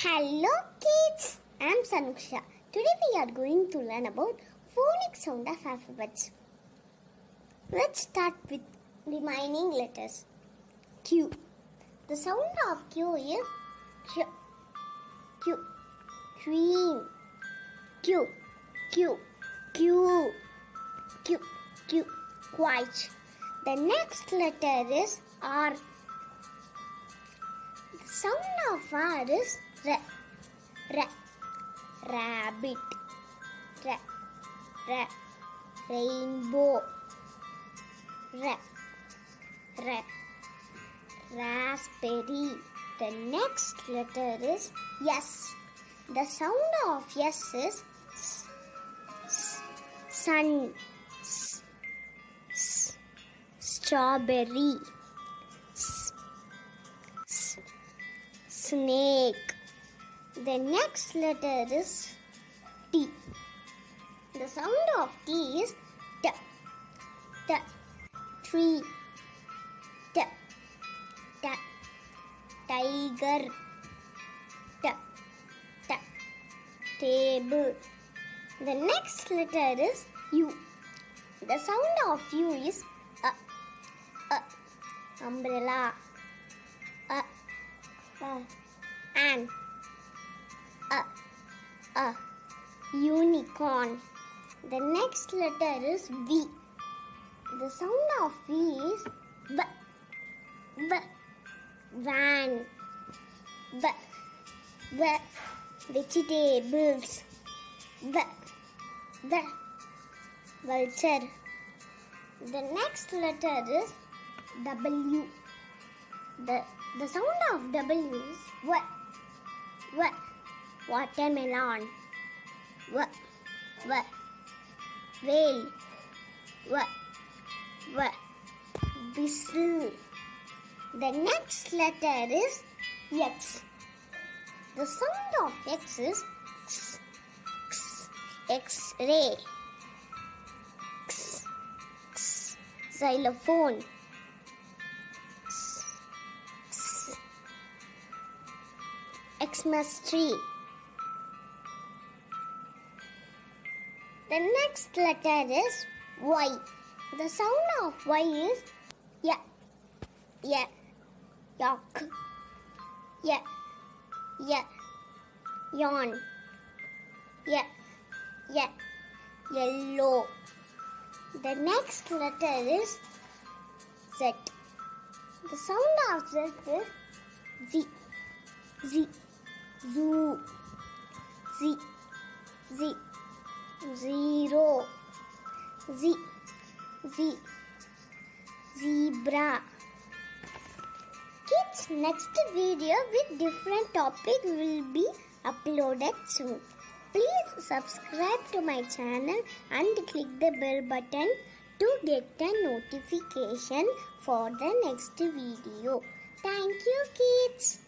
Hello kids, I am Sanuksha. Today we are going to learn about phonic sound of alphabets. Let's start with remaining letters. Q. The sound of Q is Q. Q. Queen. Q. Q. Q. Q. Q. Quiet. The next letter is R. The sound of R is R. R. Rabbit. R. R. Rainbow. R. R. Raspberry. The next letter is S. The sound of S is S. S. Sun. S. S. Strawberry. S. S. Snake. The next letter is T. The sound of T is T. T. Tree. T. T. Tiger. T. T. Table. The next letter is U. The sound of U is umbrella. An unicorn. The next letter is V. The sound of V is V. Van. V. Vegetables. V. Vulture. The next letter is W. The sound of W is W. Watermelon. W. Whale. W. Whistle. The next letter is X. The sound of X is X. X-ray. X. Xylophone. Xmas tree. The next letter is Y. The sound of Y is yak. Yawn. Yellow. The next letter is Z. The sound of Z is Z. Zoo. Zero. Zebra. Kids, next video with different topic will be uploaded soon. Please subscribe to my channel and click the bell button to get a notification for the next video. Thank you, kids.